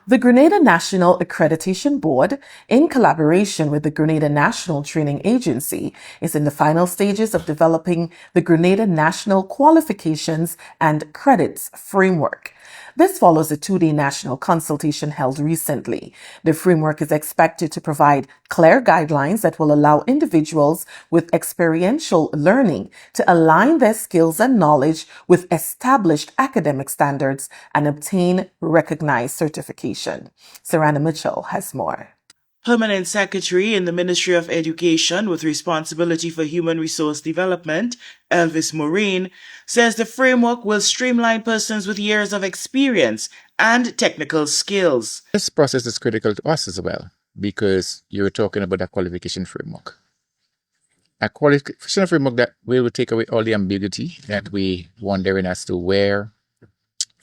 The Grenada National Accreditation Board, in collaboration with the Grenada National Training Agency, is in the final stages of developing the Grenada National Qualifications and Credits Framework. This follows a 2-day national consultation held recently. The framework is expected to provide clear guidelines that will allow individuals with experiential learning to align their skills and knowledge with established academic standards and obtain recognized certification. Sarana Mitchell has more. Permanent Secretary in the Ministry of Education with responsibility for human resource development, Elvis Maureen, says the framework will streamline persons with years of experience and technical skills. This process is critical to us as well because you're talking about a qualification framework. A qualification framework that will take away all the ambiguity that we wondering as to where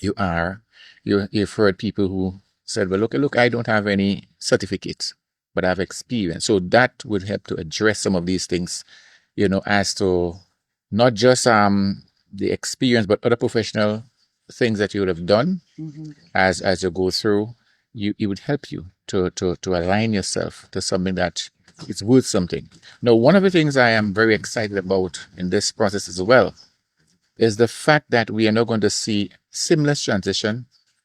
you are. You've heard people who said, well, look, I don't have any certificates, but I have experience. So that would help to address some of these things, as to not just the experience, but other professional things that you would have done as you go through. It would help you to align yourself to something that is worth something. Now, one of the things I am very excited about in this process as well is the fact that we are now going to see seamless transition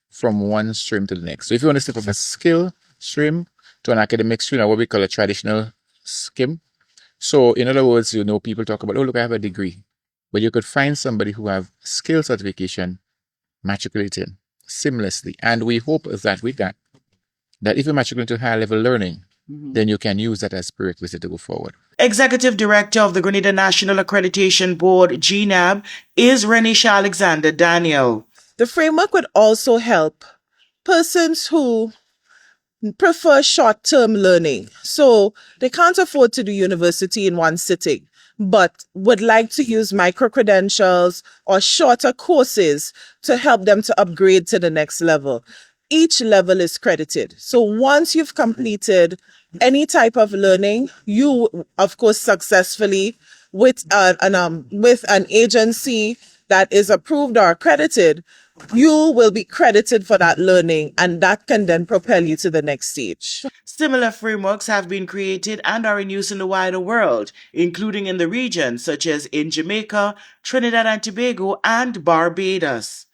from one stream to the next. So if you want to step from a skill stream to an academic stream, or what we call a traditional scheme. So in other words, people talk about, oh, look, I have a degree. But you could find somebody who have skill certification matriculated seamlessly. And we hope that with that if you matriculate to higher level learning, then you can use that as prerequisite to go forward. Executive Director of the Grenada National Accreditation Board, GNAB, is Renisha Alexander Daniel. The framework would also help persons who prefer short-term learning. So they can't afford to do university in one sitting, but would like to use micro-credentials or shorter courses to help them to upgrade to the next level. Each level is credited. So once you've completed any type of learning, you, of course, successfully with an agency that is approved or accredited, you will be credited for that learning, and that can then propel you to the next stage. Similar frameworks have been created and are in use in the wider world, including in the region, such as in Jamaica, Trinidad and Tobago, and Barbados.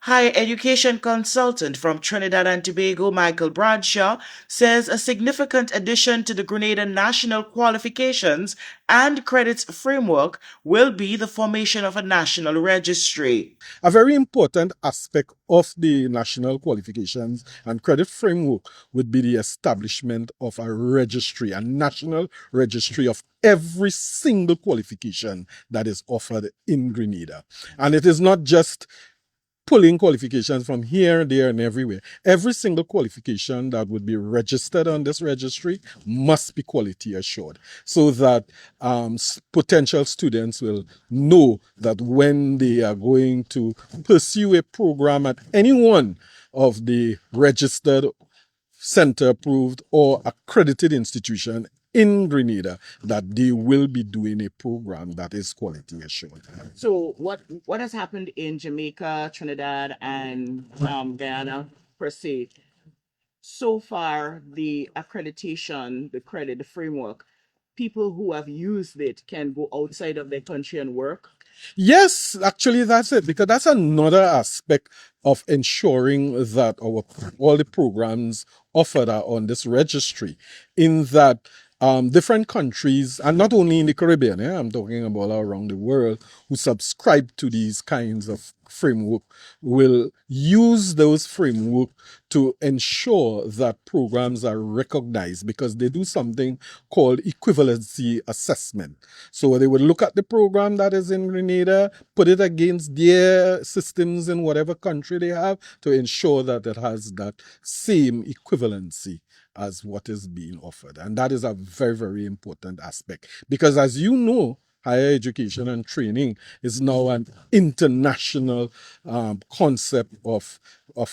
Higher education consultant from Trinidad and Tobago, Michael Bradshaw, says a significant addition to the Grenada National Qualifications and Credits Framework will be the formation of a national registry. A very important aspect of the National Qualifications and Credit Framework would be the establishment of a registry, a national registry of every single qualification that is offered in Grenada. And it is not just pulling qualifications from here, there, and everywhere. Every single qualification that would be registered on this registry must be quality assured, so that potential students will know that when they are going to pursue a program at any one of the registered, center-approved, or accredited institution in Grenada, that they will be doing a program that is quality assured. So what has happened in Jamaica, Trinidad, and Guyana per se? So far, the accreditation, the credit, the framework, people who have used it can go outside of their country and work? Yes, actually that's it, because that's another aspect of ensuring that all the programs offered are on this registry, in that different countries, and not only in the Caribbean, I'm talking about around the world, who subscribe to these kinds of framework will use those framework to ensure that programs are recognized, because they do something called equivalency assessment. So they would look at the program that is in Grenada, put it against their systems in whatever country they have, to ensure that it has that same equivalency as what is being offered. And that is a very, very important aspect, because as you know, higher education and training is now an international concept of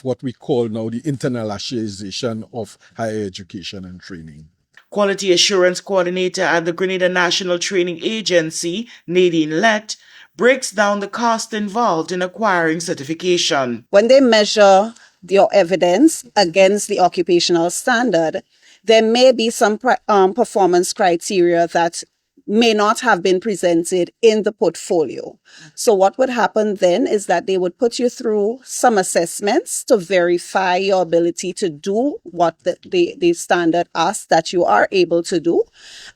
what we call now the internationalization of higher education and training. Quality Assurance Coordinator at the Grenada National Training Agency, Nadine Lett, breaks down the cost involved in acquiring certification. When they measure your evidence against the occupational standard, there may be some performance criteria that may not have been presented in the portfolio. So what would happen then is that they would put you through some assessments to verify your ability to do what the standard asks that you are able to do.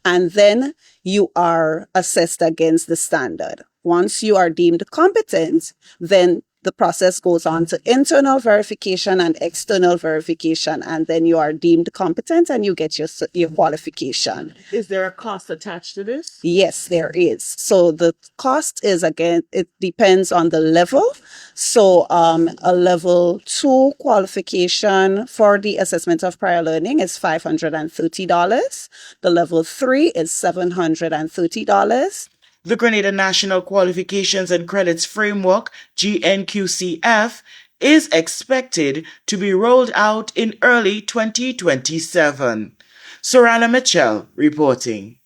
And then you are assessed against the standard. Once you are deemed competent, then the process goes on to internal verification and external verification, and then you are deemed competent and you get your qualification. Is there a cost attached to this? Yes, there is. So the cost is, again, it depends on the level. So a level 2 qualification for the assessment of prior learning is $530. The level 3 is $730. The Grenada National Qualifications and Credits Framework, GNQCF, is expected to be rolled out in early 2027. Sorana Mitchell reporting.